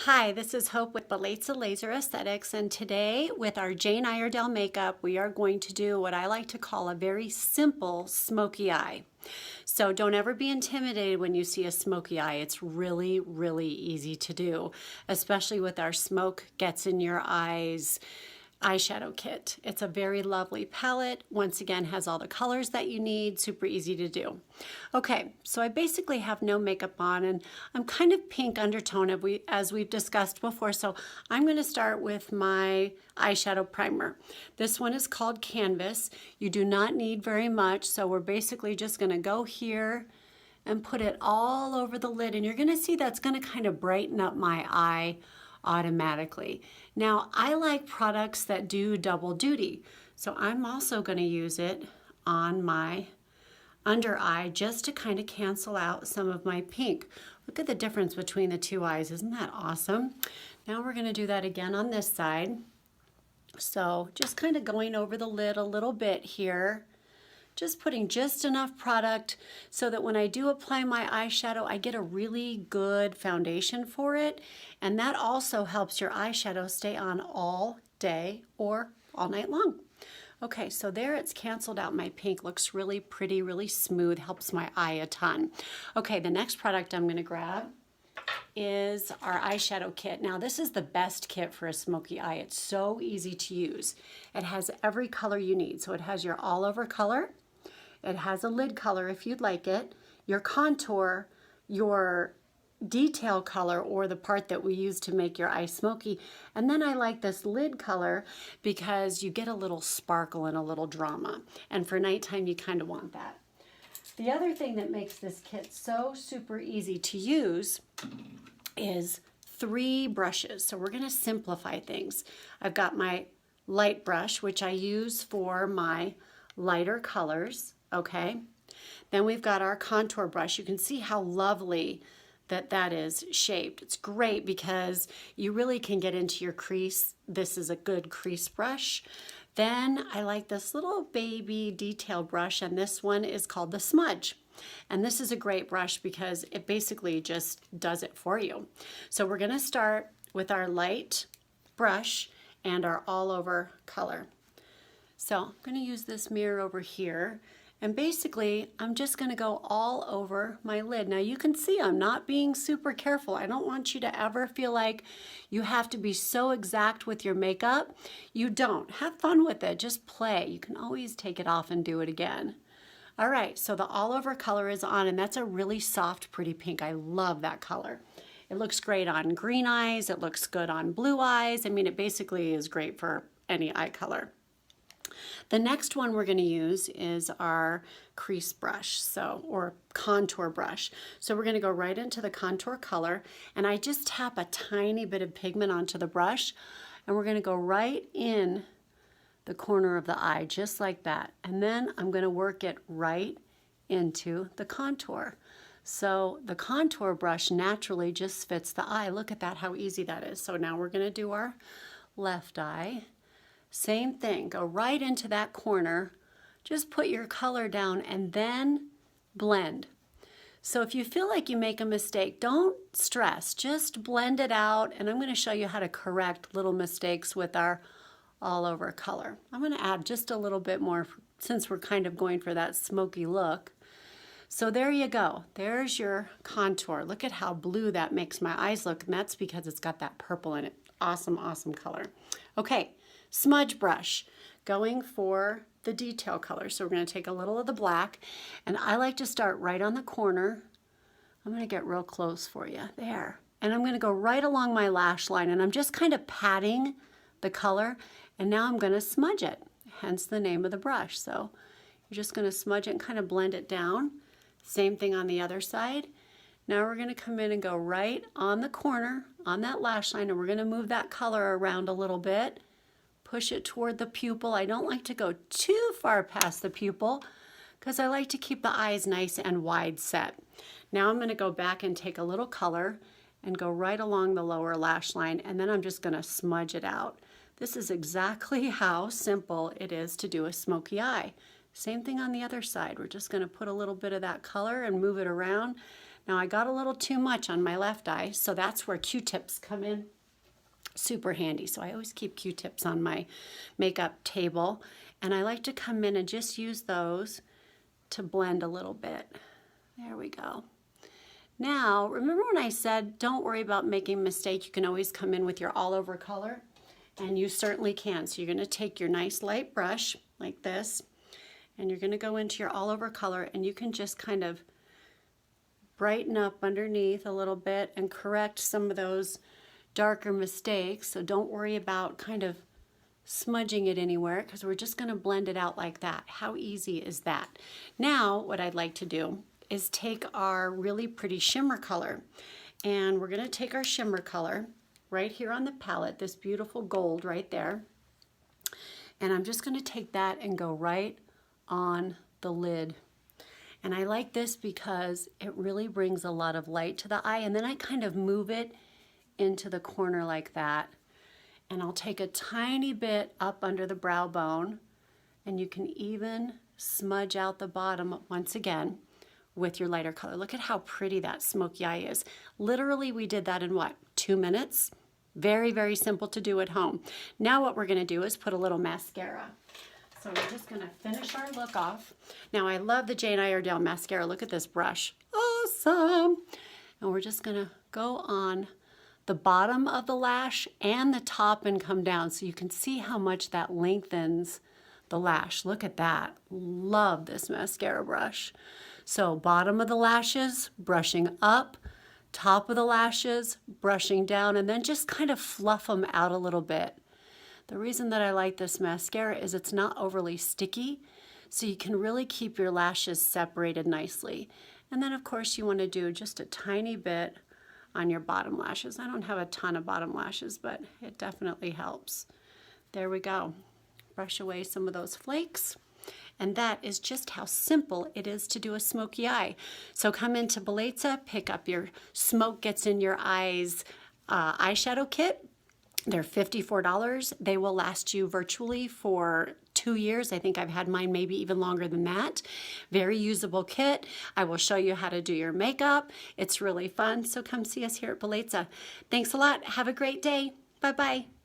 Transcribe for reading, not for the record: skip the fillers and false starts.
Hi, this is Hope with Bellezza Laser Aesthetics, and today with our Jane Iredale makeup, we are going to do what I like to call a very simple smoky eye. So don't ever be intimidated when you see a smoky eye. It's really, really easy to do, especially with our Smoke Gets in Your Eyes eyeshadow kit. It's a very lovely palette. Once again, has all the colors that you need, super easy to do. Okay, so I basically have no makeup on and I'm kind of pink undertone as we've discussed before. So I'm gonna start with my eyeshadow primer. This one is called Canvas. You do not need very much, so we're basically just gonna go here and put it all over the lid, and you're gonna see that's gonna kind of brighten up my eye automatically. Now, I like products that do double duty, so I'm also going to use it on my under eye just to kind of cancel out some of my pink. Look at the difference between the two eyes. Isn't that awesome? Now we're going to do that again on this side. So just kind of going over the lid a little bit here. Just putting just enough product so that when I do apply my eyeshadow, I get a really good foundation for it. And that also helps your eyeshadow stay on all day or all night long. Okay, so there it's canceled out my pink. Looks really pretty, really smooth, helps my eye a ton. Okay, the next product I'm gonna grab is our eyeshadow kit. Now this is the best kit for a smoky eye. It's so easy to use. It has every color you need. So it has your all over color. It has a lid color if you'd like it, your contour, your detail color, or the part that we use to make your eye smoky. And then I like this lid color because you get a little sparkle and a little drama. And for nighttime, you kind of want that. The other thing that makes this kit so super easy to use is 3 brushes. So we're going to simplify things. I've got my light brush, which I use for my lighter colors. Okay, then we've got our contour brush. You can see how lovely that is shaped. It's great because you really can get into your crease. This is a good crease brush. Then I like this little baby detail brush, and this one is called the Smudge. And this is a great brush because it basically just does it for you. So we're gonna start with our light brush and our all over color. So I'm gonna use this mirror over here. And basically, I'm just gonna go all over my lid. Now you can see I'm not being super careful. I don't want you to ever feel like you have to be so exact with your makeup. You don't. Have fun with it, just play. You can always take it off and do it again. All right, so the all over color is on, and that's a really soft, pretty pink. I love that color. It looks great on green eyes. It looks good on blue eyes. I mean, it basically is great for any eye color. The next one we're going to use is our crease brush, or contour brush. So we're going to go right into the contour color, and I just tap a tiny bit of pigment onto the brush, and we're going to go right in the corner of the eye, just like that. And then I'm going to work it right into the contour. So the contour brush naturally just fits the eye. Look at that, how easy that is. So now we're going to do our left eye. Same thing, go right into that corner, just put your color down and then blend. So if you feel like you make a mistake, don't stress, just blend it out, and I'm going to show you how to correct little mistakes with our all over color. I'm going to add just a little bit more since we're kind of going for that smoky look. So there you go, there's your contour. Look at how blue that makes my eyes look, and that's because it's got that purple in it. Awesome, awesome color. Okay. Smudge brush, going for the detail color. So we're going to take a little of the black, and I like to start right on the corner. I'm going to get real close for you there. And I'm going to go right along my lash line, and I'm just kind of patting the color, and now I'm going to smudge it, hence the name of the brush. So you're just going to smudge it and kind of blend it down. Same thing on the other side. Now we're going to come in and go right on the corner on that lash line, and we're going to move that color around a little bit. Push it toward the pupil. I don't like to go too far past the pupil because I like to keep the eyes nice and wide set. Now I'm going to go back and take a little color and go right along the lower lash line, and then I'm just going to smudge it out. This is exactly how simple it is to do a smoky eye. Same thing on the other side. We're just going to put a little bit of that color and move it around. Now I got a little too much on my left eye, so that's where Q-tips come in super handy. So I always keep Q-tips on my makeup table, and I like to come in and just use those to blend a little bit. There we go. Now, remember when I said don't worry about making a mistake, you can always come in with your all over color, and you certainly can. So you're going to take your nice light brush like this, and you're going to go into your all over color, and you can just kind of brighten up underneath a little bit and correct some of those darker mistakes. So don't worry about kind of smudging it anywhere, because we're just going to blend it out like that. How easy is that? Now what I'd like to do is take our really pretty shimmer color, and we're going to take our shimmer color right here on the palette, this beautiful gold right there, and I'm just going to take that and go right on the lid. And I like this because it really brings a lot of light to the eye, and then I kind of move it into the corner like that, and I'll take a tiny bit up under the brow bone, and you can even smudge out the bottom once again with your lighter color. Look at how pretty that smoky eye is. Literally, we did that in what, 2 minutes? Very, very simple to do at home. Now what we're gonna do is put a little mascara. So we're just gonna finish our look off. Now I love the Jane Iredale mascara. Look at this brush, awesome. And we're just gonna go on the bottom of the lash and the top and come down, so you can see how much that lengthens the lash. Look at that. Love this mascara brush. So bottom of the lashes, brushing up, top of the lashes, brushing down, and then just kind of fluff them out a little bit. The reason that I like this mascara is it's not overly sticky, so you can really keep your lashes separated nicely. And then of course you want to do just a tiny bit on your bottom lashes. I don't have a ton of bottom lashes, but it definitely helps. There we go. Brush away some of those flakes. And that is just how simple it is to do a smoky eye. So come into Bellezza, pick up your Smoke Gets in Your Eyes eyeshadow kit. They're $54. They will last you virtually for 2 years. I think I've had mine maybe even longer than that. Very usable kit. I will show you how to do your makeup. It's really fun. So come see us here at Bellezza. Thanks a lot. Have a great day. Bye-bye.